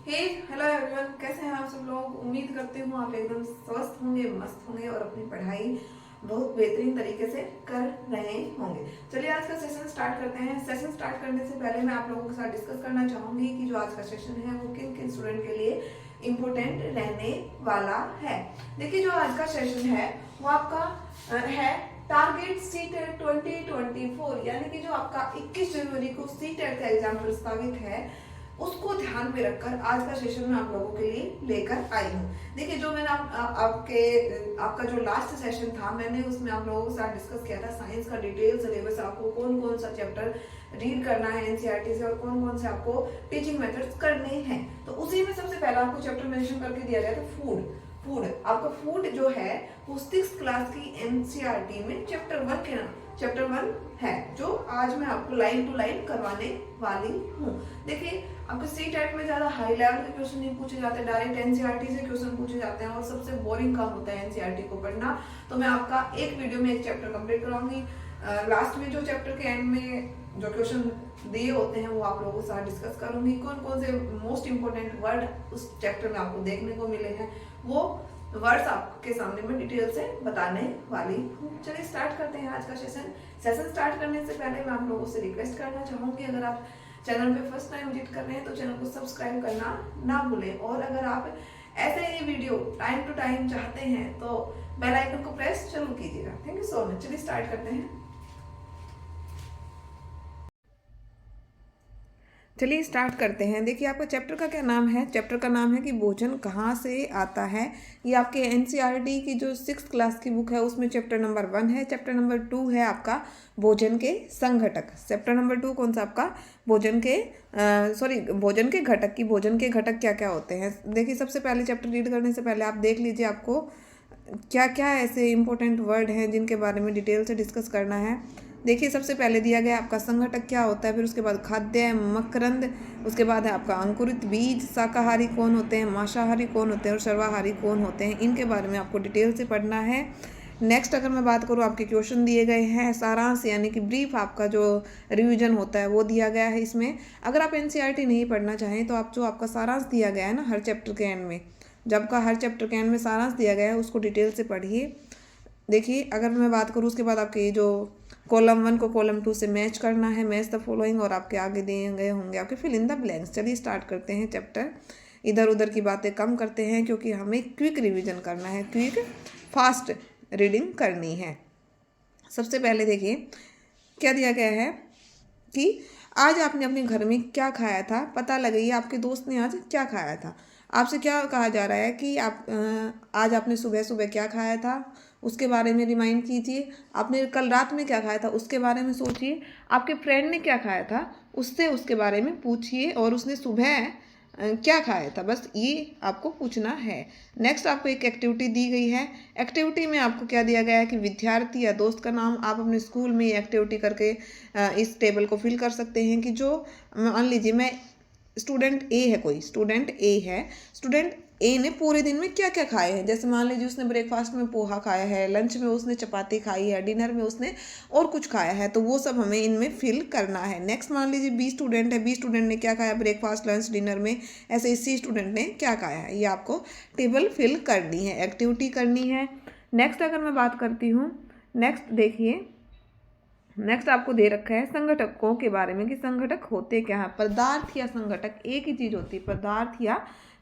हे hello everyone, कैसे हैं आप सब लोग। उम्मीद करती हूँ आप एकदम स्वस्थ होंगे, मस्त होंगे और अपनी पढ़ाई बहुत बेहतरीन तरीके से कर रहे होंगे। चलिए आज का सेशन स्टार्ट करते हैं। सेशन स्टार्ट करने से पहले मैं आप लोगों के साथ डिस्कस करना चाहूंगी कि जो आज का सेशन है वो किन किन स्टूडेंट के लिए इम्पोर्टेंट रहने वाला है। देखिए जो आज का सेशन है वो आपका है टारगेट सीटेट 2024, यानी कि जो आपका 21 जनवरी को सीटेट का एग्जाम प्रस्तावित है उसको ध्यान में रखकर आज का सेशन मैं आप लोगों के लिए लेकर आई हूँ। देखिए जो मैंने आपका जो लास्ट सेशन था मैंने उसमें आप लोगों के साथ डिस्कस किया था साइंस का डिटेल सिलेबस, आपको कौन कौन सा चैप्टर रीड करना है एनसीईआरटी से और कौन कौन से आपको टीचिंग मेथड्स करने हैं। तो उसी में सबसे पहला आपको चैप्टर मेंशन करके दिया गया था फूड। आपका फूड जो है वो 6th क्लास की एनसीईआरटी में चैप्टर 1 है, जो आज मैं आपको लाइन टू लाइन करवाने वाली हूँ। देखिए आपके सी टाइप में ज्यादा हाई लेवल के क्वेश्चन नहीं पूछे जाते, डायरेक्ट एनसीईआरटी से क्वेश्चन पूछे जाते हैं और सबसे बोरिंग काम होता है एनसीईआरटी को पढ़ना। तो मैं आपका एक वीडियो में एक चैप्टर कंप्लीट कराऊंगी। लास्ट में जो चैप्टर के एंड में जो क्वेश्चन दिए होते हैं वो आप लोगों के साथ डिस्कस करूंगी। कौन कौन से मोस्ट इंपोर्टेंट वर्ड उस चैप्टर में आपको देखने को मिले हैं वो वर्ड्स आपके सामने में डिटेल से बताने वाली हूँ। चलिए स्टार्ट करते हैं आज का सेशन स्टार्ट करने से पहले मैं आप लोगों से रिक्वेस्ट करना चाहूंगी, अगर आप चैनल पे फर्स्ट टाइम विजिट कर रहे हैं तो चैनल को सब्सक्राइब करना ना भूलें, और अगर आप ऐसे ही वीडियो टाइम टू टाइम चाहते हैं तो बेल आइकन को प्रेस जरूर कीजिएगा। Thank you so much. चलिए स्टार्ट करते हैं। चलिए स्टार्ट करते हैं। देखिए आपका चैप्टर का क्या नाम है। चैप्टर का नाम है कि भोजन कहाँ से आता है। ये आपके एनसीईआरटी की जो 6th क्लास की बुक है उसमें चैप्टर नंबर 1 है। चैप्टर नंबर 2 है आपका भोजन के संघटक। चैप्टर नंबर 2 कौन सा आपका भोजन के घटक की भोजन के घटक क्या क्या होते हैं। देखिए सबसे पहले चैप्टर रीड करने से पहले आप देख लीजिए आपको क्या क्या ऐसे इंपॉर्टेंट वर्ड हैं जिनके बारे में डिटेल से डिस्कस करना है। देखिए सबसे पहले दिया गया आपका संघटक क्या होता है, फिर उसके बाद खाद्य मकरंद, उसके बाद है आपका अंकुरित बीज, शाकाहारी कौन होते हैं, मांसाहारी कौन होते हैं और सर्वाहारी कौन होते हैं, इनके बारे में आपको डिटेल से पढ़ना है। नेक्स्ट अगर मैं बात करूँ आपके क्वेश्चन दिए गए हैं, सारांश यानी कि ब्रीफ आपका जो रिवीजन होता है वो दिया गया है इसमें। अगर आप एनसीईआरटी नहीं पढ़ना चाहें तो आप जो आपका सारांश दिया गया है ना हर चैप्टर के एंड में, जब का हर चैप्टर के एंड में सारांश दिया गया है उसको डिटेल से पढ़िए। देखिए अगर मैं बात करूँ उसके बाद आपके जो कॉलम 1 को कॉलम 2 से मैच करना है, मैच द फॉलोइंग, और आपके आगे दिए गए होंगे आपके फिल इन द ब्लैंक्स। चलिए स्टार्ट करते हैं चैप्टर। इधर उधर की बातें कम करते हैं क्योंकि हमें क्विक रिवीजन करना है, क्विक फास्ट रीडिंग करनी है। सबसे पहले देखिए क्या दिया गया है कि आज आपने अपने घर में क्या खाया था, पता लगाइए आपके दोस्त ने आज क्या खाया था। आपसे क्या कहा जा रहा है कि आप आज आपने सुबह सुबह क्या खाया था उसके बारे में रिमाइंड कीजिए। आपने कल रात में क्या खाया था उसके बारे में सोचिए। आपके फ्रेंड ने क्या खाया था उससे उसके बारे में पूछिए, और उसने सुबह क्या खाया था, बस ये आपको पूछना है। नेक्स्ट आपको एक एक्टिविटी दी गई है। एक्टिविटी में आपको क्या दिया गया है कि विद्यार्थी या दोस्त का नाम आप अपने स्कूल में ये एक्टिविटी करके इस टेबल को फिल कर सकते हैं कि जो मान लीजिए मैं स्टूडेंट ए है, कोई स्टूडेंट ए है, स्टूडेंट ए ने पूरे दिन में क्या क्या खाए हैं। जैसे मान लीजिए उसने ब्रेकफास्ट में पोहा खाया है, लंच में उसने चपाती खाई है, डिनर में उसने और कुछ खाया है, तो वो सब हमें इनमें फिल करना है। नेक्स्ट मान लीजिए बी स्टूडेंट है, बी स्टूडेंट ने क्या खाया ब्रेकफास्ट लंच डिनर में, ऐसे ही सी स्टूडेंट ने क्या खाया है, ये आपको टेबल फिल करनी है, एक्टिविटी करनी है। नेक्स्ट अगर मैं बात करती हूँ, नेक्स्ट देखिए नेक्स्ट आपको दे रखा है संगठकों के बारे में कि संगठक होते क्या है। पदार्थ या संगठक एक ही चीज होती है, पदार्थ या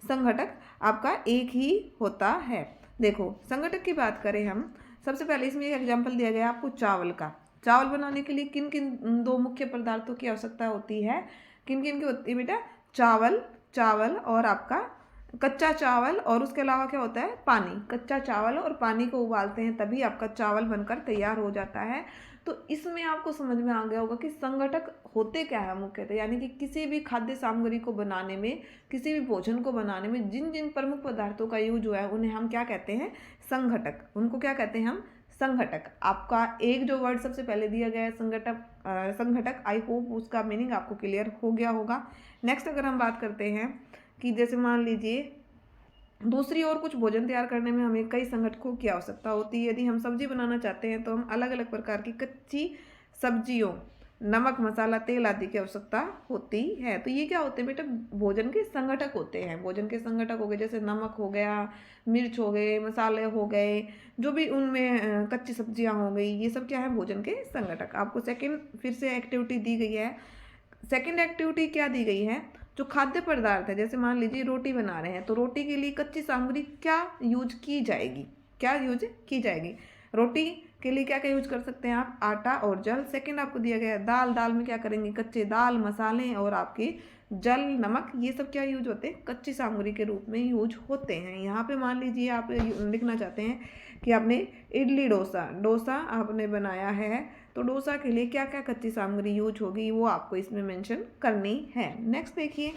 संगठक आपका एक ही होता है। देखो संगठक की बात करें हम, सबसे पहले इसमें एक एग्जांपल दिया गया है आपको चावल का। चावल बनाने के लिए किन किन 2 मुख्य पदार्थों की आवश्यकता होती है, किन किन की होती है बेटा, चावल और आपका कच्चा चावल, और उसके अलावा क्या होता है पानी। कच्चा चावल और पानी को उबालते हैं तभी आपका चावल बनकर तैयार हो जाता है। तो इसमें आपको समझ में आ गया होगा कि संगठक होते क्या है मुख्यतः, यानी कि किसी भी खाद्य सामग्री को बनाने में, किसी भी भोजन को बनाने में जिन जिन प्रमुख पदार्थों का यूज हुआ है उन्हें हम क्या कहते हैं, संगठक। उनको क्या कहते हैं हम, संगठक। आपका एक जो वर्ड सबसे पहले दिया गया है संगठक, आई होप उसका मीनिंग आपको क्लियर हो गया होगा। नेक्स्ट अगर हम बात करते हैं कि जैसे मान लीजिए दूसरी ओर कुछ भोजन तैयार करने में हमें कई संगठकों की आवश्यकता होती है। यदि हम सब्जी बनाना चाहते हैं तो हम अलग अलग प्रकार की कच्ची सब्जियों नमक, मसाला, तेल आदि की आवश्यकता होती है। तो ये क्या होते हैं बेटा, भोजन के संगठक होते हैं। भोजन के संगठक हो गए, जैसे नमक हो गया, मिर्च हो गए, मसाले हो गए, जो भी उनमें कच्ची सब्जियां हो गई, ये सब क्या है, भोजन के संगठक। आपको सेकंड फिर से एक्टिविटी दी गई है। सेकंड एक्टिविटी क्या दी गई है, जो खाद्य पदार्थ है, जैसे मान लीजिए रोटी बना रहे हैं, तो रोटी के लिए कच्ची सामग्री क्या यूज की जाएगी, क्या यूज की जाएगी। रोटी के लिए क्या क्या यूज कर सकते हैं आप, आटा और जल। सेकंड आपको दिया गया है दाल, दाल में क्या करेंगे, कच्चे दाल, मसाले और आपके जल, नमक, ये सब क्या यूज होते हैं, कच्ची सामग्री के रूप में यूज होते हैं। यहाँ पे मान लीजिए आप लिखना चाहते हैं कि आपने इडली डोसा, डोसा आपने बनाया है, तो डोसा के लिए क्या क्या कच्ची सामग्री यूज होगी, वो आपको इसमें मेंशन करनी है। नेक्स्ट देखिए,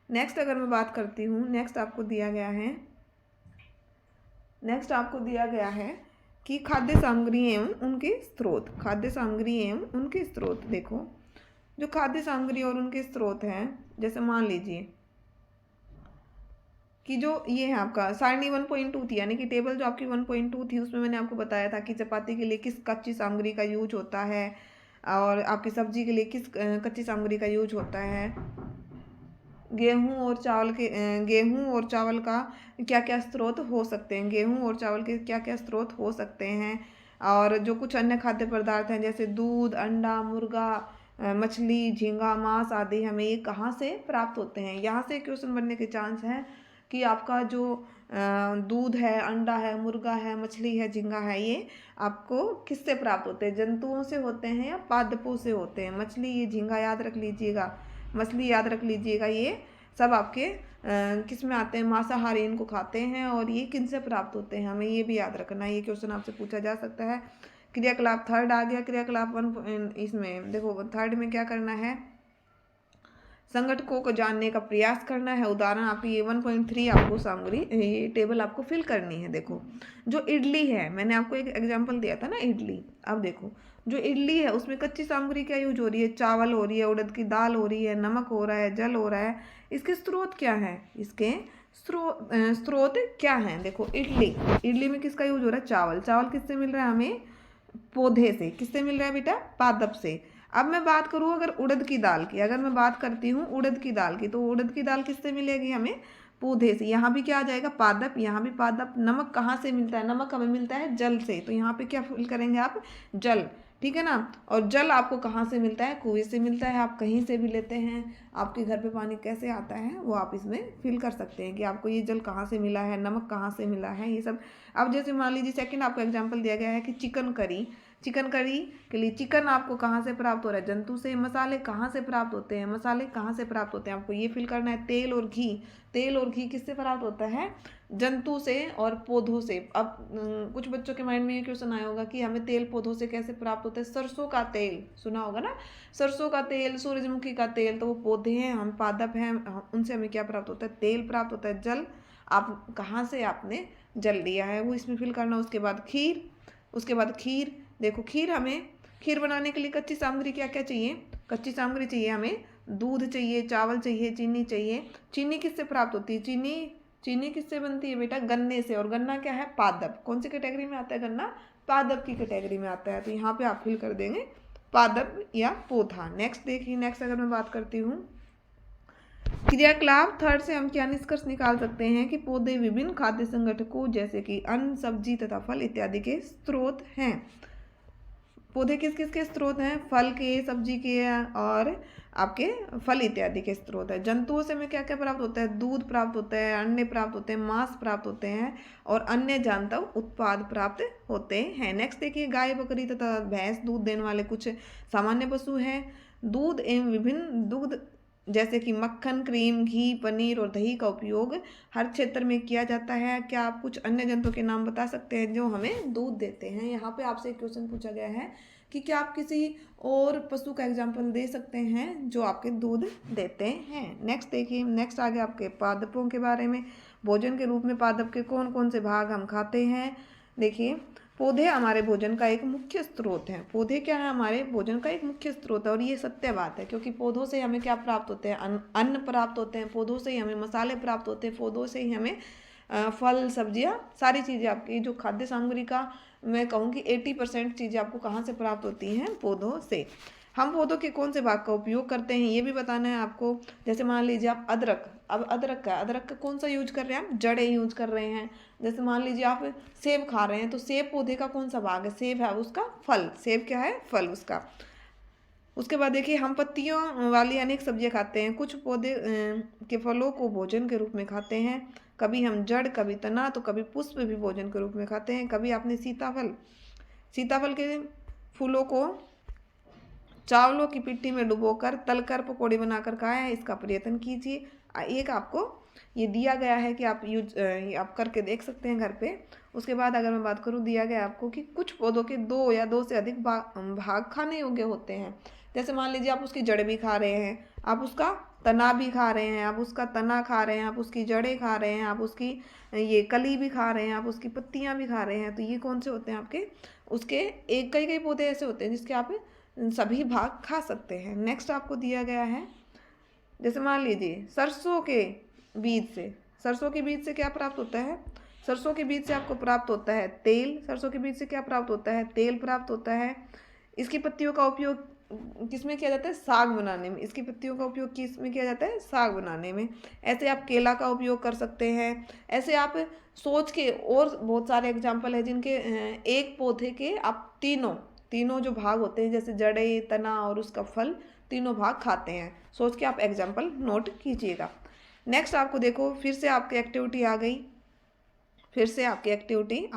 नेक्स्ट अगर मैं बात करती हूँ, नेक्स्ट आपको दिया गया है, नेक्स्ट आपको दिया गया है कि खाद्य सामग्री एवं उनके स्रोत। खाद्य सामग्री एवं उनके स्रोत, देखो जो खाद्य सामग्री और उनके स्रोत हैं, जैसे मान लीजिए कि जो ये है आपका सारणी 1.2 थी, यानी कि टेबल जो आपकी 1.2 थी, उसमें मैंने आपको बताया था कि चपाती के लिए किस कच्ची सामग्री का यूज होता है और आपकी सब्जी के लिए किस कच्ची सामग्री का यूज होता है। गेहूं और चावल के गेहूं और चावल का क्या क्या स्रोत हो सकते हैं, गेहूं और चावल के क्या क्या स्रोत हो सकते हैं। और जो कुछ अन्य खाद्य पदार्थ हैं, जैसे दूध, अंडा, मुर्गा, मछली, झींगा, मांस आदि, हमें ये कहाँ से प्राप्त होते हैं। यहाँ से क्वेश्चन बनने के चांस हैं कि आपका जो दूध है, अंडा है, मुर्गा है, मछली है, झींगा है, ये आपको किससे प्राप्त होते हैं, जंतुओं से होते हैं या पादपों से होते हैं। मछली, ये झींगा याद रख लीजिएगा, मछली याद रख लीजिएगा, ये सब आपके किस में आते हैं, मांसाहारी इनको खाते हैं। और ये किन से प्राप्त होते हैं, हमें ये भी याद रखना है, ये क्वेश्चन आपसे पूछा जा सकता है। क्रियाकलाप थर्ड आ गया, क्रियाकलाप 1 इसमें देखो थर्ड में क्या करना है, संगठकों को जानने का प्रयास करना है। उदाहरण आपकी ये 1.3 आपको सामग्री, ये टेबल आपको फिल करनी है। देखो जो इडली है, मैंने आपको एक एग्जांपल दिया था ना इडली। अब देखो जो इडली है उसमें कच्ची सामग्री क्या यूज हो रही है, चावल हो रही है, उड़द की दाल हो रही है, नमक हो रहा है, जल हो रहा है। इसके स्रोत क्या है, इसके स्रोत क्या है, देखो इडली, इडली में किसका यूज हो रहा है, चावल, चावल किससे मिल रहा है हमें, पौधे से। किससे मिल रहा है बेटा, पादप से। अब मैं बात करूँ अगर उड़द की दाल की, अगर मैं बात करती हूँ उड़द की दाल की, तो उड़द की दाल किससे मिलेगी हमें, पौधे से। यहाँ भी क्या आ जाएगा, पादप, यहाँ भी पादप। नमक कहाँ से मिलता है, नमक हमें मिलता है जल से, तो यहाँ पे क्या फिल करेंगे आप, जल, ठीक है ना। और जल आपको कहाँ से मिलता है, कुएं से मिलता है, आप कहीं से भी लेते हैं। आपके घर पे पानी कैसे आता है वो आप इसमें फिल कर सकते हैं कि आपको ये जल कहाँ से मिला है, नमक कहाँ से मिला है, ये सब। अब जैसे मान लीजिए सेकंड आपको एग्जांपल दिया गया है कि चिकन करी, चिकन करी के लिए चिकन आपको कहाँ से प्राप्त हो रहा है, जंतु से। मसाले कहाँ से प्राप्त होते हैं, मसाले कहाँ से प्राप्त होते हैं, आपको ये फिल करना है। तेल और घी, तेल और घी किससे प्राप्त होता है, जंतु से और पौधों से। अब कुछ बच्चों के माइंड में ये क्वेश्चन आया होगा कि हमें तेल पौधों से कैसे प्राप्त होता है। सरसों का तेल सुना होगा ना, सरसों का तेल, सूरजमुखी का तेल, तो वो पौधे हैं, हम पादप हैं, उनसे हमें क्या प्राप्त होता है, तेल प्राप्त होता है। जल आप कहाँ से आपने जल लिया है वो इसमें फिल करना। उसके बाद खीर, उसके बाद खीर, देखो खीर, हमें खीर बनाने के लिए कच्ची सामग्री क्या क्या चाहिए, कच्ची सामग्री चाहिए हमें, दूध चाहिए, चावल चाहिए, चीनी चाहिए। चीनी किससे प्राप्त होती है, चीनी, चीनी किससे बनती है बेटा, गन्ने से। और गन्ना क्या है, पादप। कौन सी कैटेगरी में आता है गन्ना, पादप की कैटेगरी में आता है। तो यहाँ पे आप फिल कर देंगे पादप या पौधा। नेक्स्ट देखिए, नेक्स्ट अगर मैं बात करती हूँ क्रियाकलाप थर्ड से हम क्या निष्कर्ष निकाल सकते हैं कि पौधे विभिन्न खाद्य संगठकों जैसे कि अन्न, सब्जी तथा फल इत्यादि के स्रोत हैं। पौधे किस किस के स्रोत हैं, फल के, सब्जी के और आपके फल इत्यादि के स्रोत है। जंतुओं से हमें क्या क्या प्राप्त होता है, दूध प्राप्त होता है, अंडे प्राप्त होते हैं, मांस प्राप्त होते हैं और अन्य जानवर उत्पाद प्राप्त होते हैं। नेक्स्ट देखिए, गाय, बकरी तथा भैंस दूध देने वाले कुछ सामान्य पशु हैं। दूध एवं विभिन्न दुग्ध जैसे कि मक्खन, क्रीम, घी, पनीर और दही का उपयोग हर क्षेत्र में किया जाता है। क्या आप कुछ अन्य जंतुओं के नाम बता सकते हैं जो हमें दूध देते हैं। यहाँ पे आपसे एक क्वेश्चन पूछा गया है कि क्या आप किसी और पशु का एग्जाम्पल दे सकते हैं जो आपके दूध देते हैं। नेक्स्ट देखिए, नेक्स्ट आगे आपके पादपों के बारे में। भोजन के रूप में पादप के कौन कौन से भाग हम खाते हैं। देखिए, पौधे हमारे भोजन का एक मुख्य स्रोत हैं। पौधे क्या है, हमारे भोजन का एक मुख्य स्रोत है और ये सत्य बात है, क्योंकि पौधों से हमें क्या प्राप्त होते हैं, अन्न प्राप्त होते हैं, पौधों से ही हमें मसाले प्राप्त होते हैं, पौधों से ही हमें फल, सब्जियां, सारी चीज़ें आपकी जो खाद्य सामग्री का मैं कहूँ कि 80% चीज़ें आपको कहाँ से प्राप्त होती हैं, पौधों से। हम पौधों के कौन से भाग का उपयोग करते हैं ये भी बताना है आपको। जैसे मान लीजिए आप अदरक, अब अदरक का कौन सा यूज कर रहे हैं आप, जड़ें यूज कर रहे हैं। जैसे मान लीजिए आप सेब खा रहे हैं, तो सेब पौधे का कौन सा भाग है, सेब है उसका फल, सेब क्या है, फल उसका। उसके बाद देखिए हम पत्तियों वाली अनेक सब्जियां खाते हैं, कुछ पौधे के फलों को भोजन के रूप में खाते हैं। कभी हम जड़, कभी तना, तो कभी पुष्प भी भोजन के रूप में खाते हैं। कभी आपने सीताफल के फूलों को चावलों की पिट्ठी में डुबोकर तलकर पकौड़ी बनाकर खाया है, इसका प्रयत्न कीजिए। एक आपको ये दिया गया है कि आप करके देख सकते हैं घर पे। उसके बाद अगर मैं बात करूँ, दिया गया आपको कि कुछ पौधों के 2 या 2 से अधिक भाग खाने योग्य होते हैं। जैसे मान लीजिए आप उसकी जड़ भी खा रहे हैं, आप उसका तना भी खा रहे हैं, आप उसका तना खा रहे हैं, आप उसकी जड़ें खा रहे हैं, आप उसकी ये कली भी खा रहे हैं, आप उसकी पत्तियां भी खा रहे हैं। तो ये कौन से होते हैं आपके, उसके एक कई पौधे ऐसे होते हैं जिसके आप सभी भाग खा सकते हैं। नेक्स्ट आपको दिया गया है, जैसे मान लीजिए सरसों के बीज से क्या प्राप्त होता है, सरसों के बीज से आपको प्राप्त होता है तेल। सरसों के बीज से क्या प्राप्त होता है, तेल प्राप्त होता है। इसकी पत्तियों का उपयोग किसमें किया जाता है, साग बनाने में। इसकी पत्तियों का उपयोग किस में किया जाता है, साग बनाने में। ऐसे आप केला का उपयोग कर सकते हैं। ऐसे आप सोच के और बहुत सारे एग्जाम्पल है जिनके एक पौधे के आप तीनों जो भाग होते हैं, जैसे जड़ें, तना और उसका फल, तीनों भाग खाते हैं। सोच के आप एग्जाम्पल नोट कीजिएगा। नेक्स्ट आपको देखो, फिर से आपकी एक्टिविटी आ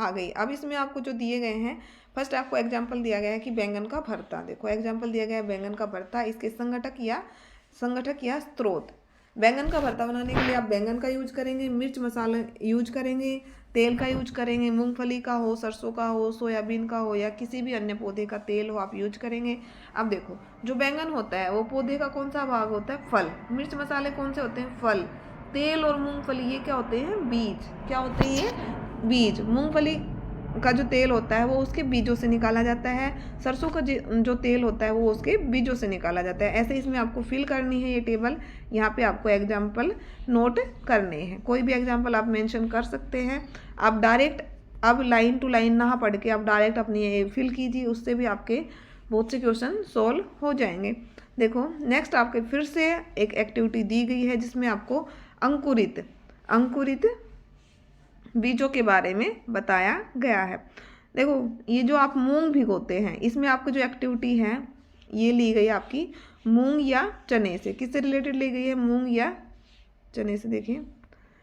गई। अब इसमें आपको जो दिए गए हैं, फर्स्ट आपको एग्जाम्पल दिया गया है कि बैंगन का भरता। देखो एग्जाम्पल दिया गया है बैंगन का भरता, इसके संगठक या स्रोत। बैंगन का भरता बनाने के लिए आप बैंगन का यूज करेंगे, मिर्च मसाला यूज करेंगे, तेल का यूज करेंगे, मूंगफली का हो, सरसों का हो, सोयाबीन का हो या किसी भी अन्य पौधे का तेल हो, आप यूज करेंगे। अब देखो जो बैंगन होता है वो पौधे का कौन सा भाग होता है, फल। मिर्च मसाले कौन से होते हैं, फल। तेल और मूंगफली ये क्या होते हैं, बीज। क्या होते हैं ये, बीज। मूंगफली का जो तेल होता है वो उसके बीजों से निकाला जाता है, सरसों का जो तेल होता है वो उसके बीजों से निकाला जाता है। ऐसे इसमें आपको फिल करनी है ये टेबल, यहाँ पे आपको एग्जाम्पल नोट करने हैं। कोई भी एग्जाम्पल आप मेंशन कर सकते हैं। आप डायरेक्ट अब लाइन टू लाइन ना पढ़ के आप डायरेक्ट अपनी ये फिल कीजिए, उससे भी आपके बहुत से क्वेश्चन सोल्व हो जाएंगे। देखो नेक्स्ट आपके फिर से एक एक्टिविटी दी गई है जिसमें आपको अंकुरित बीजों के बारे में बताया गया है। देखो ये जो आप मूंग भिगोते हैं, इसमें आपको जो एक्टिविटी है ये ली गई आपकी मूंग या चने से। किससे रिलेटेड ली गई है, मूंग या चने से। देखिए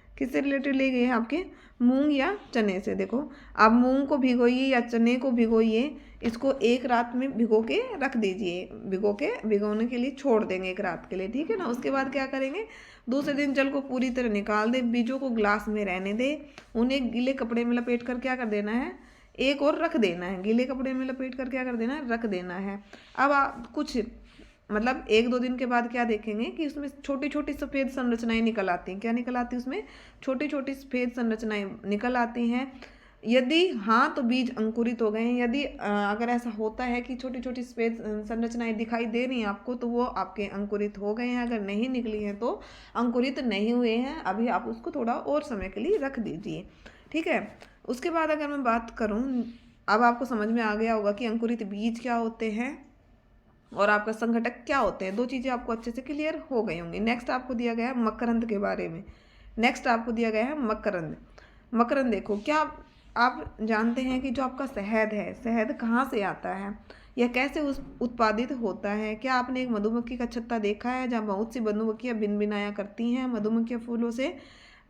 किससे रिलेटेड ली गई है, आपके मूंग या चने से। देखो आप मूंग को भिगोइए या चने को भिगोइए, इसको एक रात में भिगो के रख दीजिए, भिगोने के लिए छोड़ देंगे एक रात के लिए, ठीक है ना। उसके बाद क्या करेंगे, दूसरे दिन जल को पूरी तरह निकाल दे, बीजों को ग्लास में रहने दे, उन्हें गीले कपड़े में लपेट कर क्या कर देना है, एक और रख देना है। गीले कपड़े में लपेट कर क्या कर देना है, रख देना है। अब आप कुछ मतलब 1-2 दिन के बाद क्या देखेंगे कि उसमें छोटी छोटी सफ़ेद संरचनाएं निकल आती हैं। क्या निकल आती है, उसमें छोटी छोटी सफ़ेद संरचनाएं निकल आती हैं। यदि हाँ तो बीज अंकुरित हो गए हैं। यदि अगर ऐसा होता है कि छोटी छोटी सफ़ेद संरचनाएं दिखाई दे रही हैं आपको, तो वो आपके अंकुरित हो गए हैं। अगर नहीं निकली हैं तो अंकुरित नहीं हुए हैं। अभी आप उसको थोड़ा और समय के लिए रख दीजिए, ठीक है। उसके बाद अगर मैं बात करूँ, अब आपको समझ में आ गया होगा कि अंकुरित बीज क्या होते हैं और आपका संघटक क्या होते हैं। 2 चीज़ें आपको अच्छे से क्लियर हो गई होंगी। नेक्स्ट आपको दिया गया है मकरंद के बारे में। मकरंद देखो, क्या आप जानते हैं कि जो आपका शहद है, शहद कहाँ से आता है या कैसे उत्पादित होता है। क्या आपने एक मधुमक्खी का छत्ता देखा है जहाँ बहुत सी मधुमक्खियाँ भिनभिनाया करती हैं मधुमक्खियाँ फूलों से।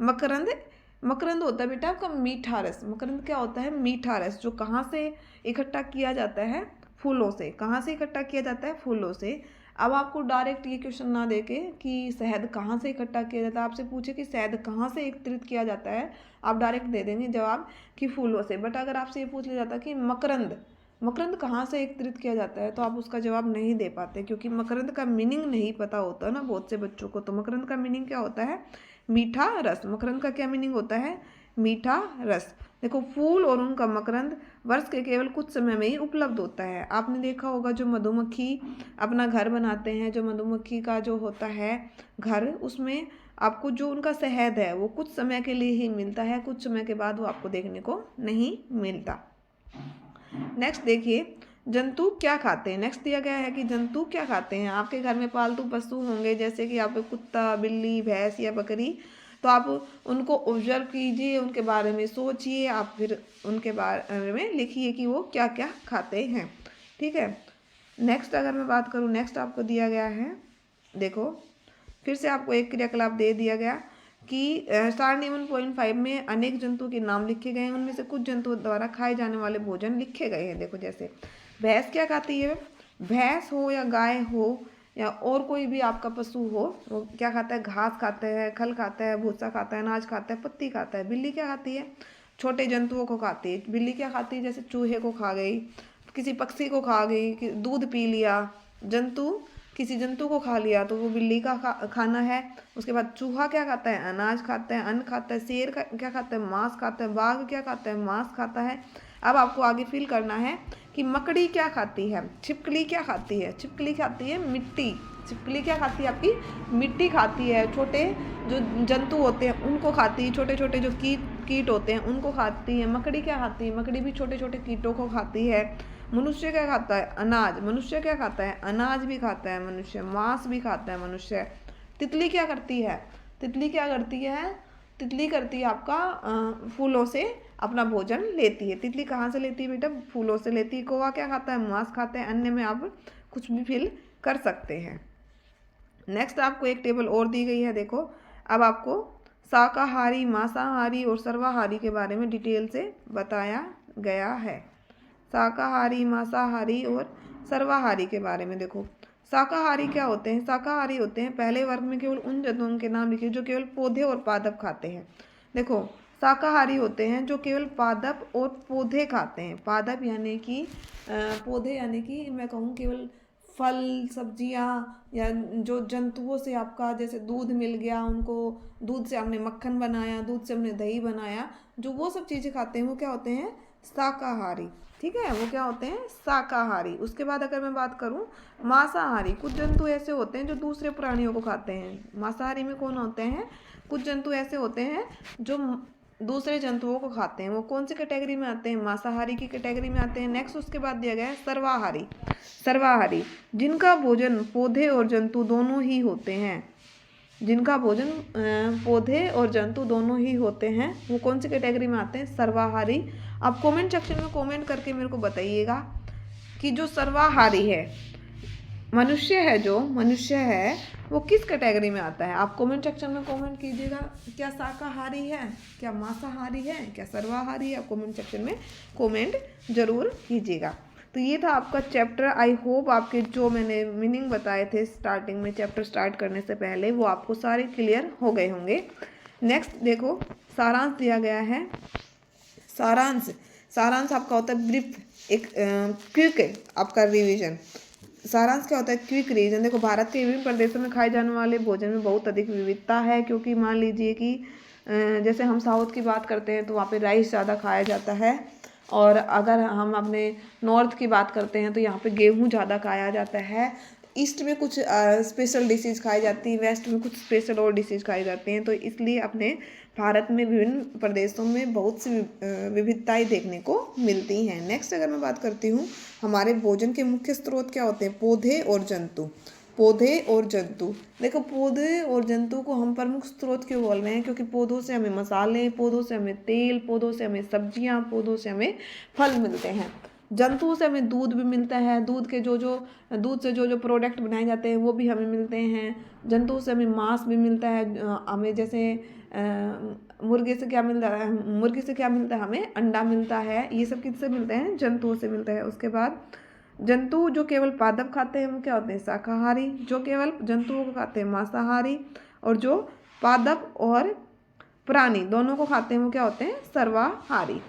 मकरंद होता है बेटा आपका मीठा रस। मकरंद क्या होता है, मीठा रस, जो कहाँ से इकट्ठा किया जाता है, फूलों से। कहाँ से इकट्ठा किया जाता है, फूलों से। अब आपको डायरेक्ट ये क्वेश्चन ना देके कि शहद कहाँ से इकट्ठा किया जाता है, आपसे पूछे कि शहद कहाँ से एकत्रित किया जाता है, आप डायरेक्ट दे देंगे जवाब कि फूलों से। बट अगर आपसे ये पूछ लिया जाता कि मकरंद कहाँ से एकत्रित किया जाता है, तो आप उसका जवाब नहीं दे पाते, क्योंकि मकरंद का मीनिंग नहीं पता होता ना बहुत से बच्चों को। तो मकरंद का मीनिंग क्या होता है, मीठा रस। मकरंद का क्या मीनिंग होता है, मीठा रस। देखो फूल और उनका मकरंद वर्ष के केवल कुछ समय में ही उपलब्ध होता है। आपने देखा होगा जो मधुमक्खी अपना घर बनाते हैं, जो मधुमक्खी का जो होता है घर, उसमें आपको जो उनका शहद है वो कुछ समय के लिए ही मिलता है, कुछ समय के बाद वो आपको देखने को नहीं मिलता। नेक्स्ट देखिए जंतु क्या खाते हैं। नेक्स्ट दिया गया है कि जंतु क्या खाते हैं। आपके घर में पालतू पशु होंगे जैसे कि आप कुत्ता, बिल्ली, भैंस या बकरी, तो आप उनको ऑब्जर्व कीजिए, उनके बारे में सोचिए, आप फिर उनके बारे में लिखिए कि वो क्या क्या खाते हैं। ठीक है। नेक्स्ट अगर मैं बात करूँ, नेक्स्ट आपको दिया गया है, देखो फिर से आपको एक क्रियाकलाप दे दिया गया कि सारणी 1.5 में अनेक जंतु के नाम लिखे गए हैं, उनमें से कुछ जंतुओं द्वारा खाए जाने वाले भोजन लिखे गए हैं। देखो जैसे भैंस क्या खाती है, भैंस हो या गाय हो या और कोई भी आपका पशु हो, वो क्या खाता है, घास खाता है, खल खाता है, भूसा खाता है, अनाज खाता है, पत्ती खाता है। बिल्ली क्या खाती है, छोटे जंतुओं को खाती है। बिल्ली क्या खाती है, जैसे चूहे को खा गई, किसी पक्षी को खा गई, दूध पी लिया, जंतु किसी जंतु को खा लिया तो वो बिल्ली का खाना है। उसके बाद चूहा क्या खाता है, अनाज खाता है, अन्न खाता है। शेर क्या खाता है, मांस खाता है। बाघ क्या खाता है, मांस खाता है। अब आपको आगे फिल करना है कि मकड़ी क्या खाती है, छिपकली क्या खाती है, छिपकली खाती है मिट्टी। छिपकली क्या खाती है, आपकी मिट्टी खाती है। छोटे जो जंतु होते हैं उनको खाती है, छोटे छोटे जो कीट होते हैं उनको खाती है। मकड़ी क्या खाती है, मकड़ी भी छोटे छोटे कीटों को खाती है। मनुष्य क्या खाता है, अनाज। मनुष्य क्या खाता है, अनाज भी खाता है मनुष्य, मांस भी खाता है मनुष्य। तितली क्या करती है, तितली क्या करती है, तितली करती है आपका फूलों से अपना भोजन लेती है। तितली कहाँ से लेती है बेटा, फूलों से लेती है। कौवा क्या खाता है, मांस खाता है। अन्य में आप कुछ भी फिल कर सकते हैं। नेक्स्ट आपको एक टेबल और दी गई है। देखो अब आपको शाकाहारी, मांसाहारी और सर्वाहारी के बारे में डिटेल से बताया गया है। शाकाहारी, मांसाहारी और सर्वाहारी के बारे में देखो। शाकाहारी क्या होते हैं, शाकाहारी होते हैं पहले वर्ग में केवल उन जंतुओं के नाम लिखे जो केवल पौधे और पादप खाते हैं। देखो शाकाहारी होते हैं जो केवल पादप और पौधे खाते हैं। पादप यानी कि पौधे यानी कि मैं कहूँ केवल फल, सब्जियां, या जो जंतुओं से आपका जैसे दूध मिल गया, उनको दूध से हमने मक्खन बनाया, दूध से हमने दही बनाया, जो वो सब चीज़ें खाते हैं वो क्या होते हैं, शाकाहारी। ठीक है, वो क्या होते हैं, शाकाहारी। उसके बाद अगर मैं बात करूं मांसाहारी, कुछ जंतु ऐसे होते हैं जो दूसरे प्राणियों को खाते हैं। मांसाहारी में कौन होते हैं, कुछ जंतु ऐसे होते हैं जो दूसरे जंतुओं को खाते हैं। वो कौन सी कैटेगरी में आते हैं, मांसाहारी की कैटेगरी में आते हैं। नेक्स्ट उसके बाद दिया गया है सर्वाहारी। सर्वाहारी जिनका भोजन पौधे और जंतु दोनों ही होते हैं, जिनका भोजन पौधे और जंतु दोनों ही होते हैं, वो कौन सी कैटेगरी में आते हैं, सर्वाहारी। आप कमेंट सेक्शन में कमेंट करके मेरे को बताइएगा कि जो सर्वाहारी है, मनुष्य है, जो मनुष्य है वो किस कैटेगरी में आता है। आप कमेंट सेक्शन में कमेंट कीजिएगा, क्या शाकाहारी है, क्या मांसाहारी है, क्या सर्वाहारी है। आप कमेंट सेक्शन में कमेंट जरूर कीजिएगा। तो ये था आपका चैप्टर। आई होप आपके जो मैंने मीनिंग बताए थे स्टार्टिंग में, चैप्टर स्टार्ट करने से पहले, वो आपको सारे क्लियर हो गए होंगे। नेक्स्ट देखो सारांश दिया गया है। सारांश, सारांश आपका होता है ब्रीफ, एक क्विक आपका रिवीजन। सारांश क्या होता है, क्विक रिवीजन। देखो भारत के विभिन्न प्रदेशों में खाए जाने वाले भोजन में बहुत अधिक विविधता है, क्योंकि मान लीजिए कि जैसे हम साउथ की बात करते हैं तो वहाँ पे राइस ज़्यादा खाया जाता है, और अगर हम अपने नॉर्थ की बात करते हैं तो यहाँ पे गेहूँ ज़्यादा खाया जाता है। ईस्ट में कुछ स्पेशल डिशेज खाई जाती हैं, वेस्ट में कुछ स्पेशल और डिशेज खाई जाती हैं। तो इसलिए अपने भारत में विभिन्न प्रदेशों में बहुत सी विविधताएं देखने को मिलती हैं। नेक्स्ट अगर मैं बात करती हूँ, हमारे भोजन के मुख्य स्रोत क्या होते हैं, पौधे और जंतु। पौधे और जंतु, देखो पौधे और जंतु को हम प्रमुख स्रोत क्यों बोल रहे हैं, क्योंकि पौधों से हमें मसाले, पौधों से हमें तेल, पौधों से हमें सब्जियां, पौधों से हमें फल मिलते हैं। जंतुओं से हमें दूध भी मिलता है, दूध से जो जो प्रोडक्ट बनाए जाते हैं वो भी हमें मिलते हैं। जंतुओं से हमें मांस भी मिलता है, हमें जैसे मुर्गे से क्या मिलता है, मुर्गी से क्या मिलता है, हमें अंडा मिलता है। ये सब किससे मिलते हैं, जंतुओं से मिलता है। उसके बाद जंतु जो केवल पादप खाते हैं वो क्या होते हैं, शाकाहारी। जो केवल जंतुओं को खाते हैं मांसाहारी, और जो पादप और प्राणी दोनों को खाते हैं वो क्या होते हैं, सर्वाहारी।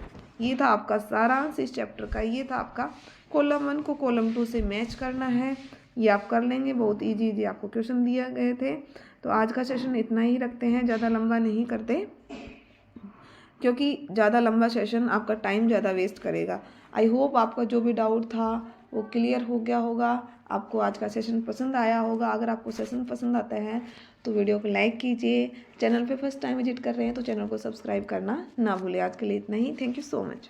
ये था आपका सारांश इस चैप्टर का। ये था आपका कॉलम 1 को कॉलम 2 से मैच करना है, ये आप कर लेंगे। बहुत इजी आपको क्वेश्चन दिए गए थे। तो आज का सेशन इतना ही रखते हैं, ज़्यादा लंबा नहीं करते, क्योंकि ज़्यादा लंबा सेशन आपका टाइम ज़्यादा वेस्ट करेगा। आई होप आपका जो भी डाउट था वो क्लियर हो गया होगा, आपको आज का सेशन पसंद आया होगा। अगर आपको सेशन पसंद आता है तो वीडियो को लाइक कीजिए। चैनल पे फर्स्ट टाइम विजिट कर रहे हैं तो चैनल को सब्सक्राइब करना ना भूलें। आज के लिए इतना ही। Thank you so much.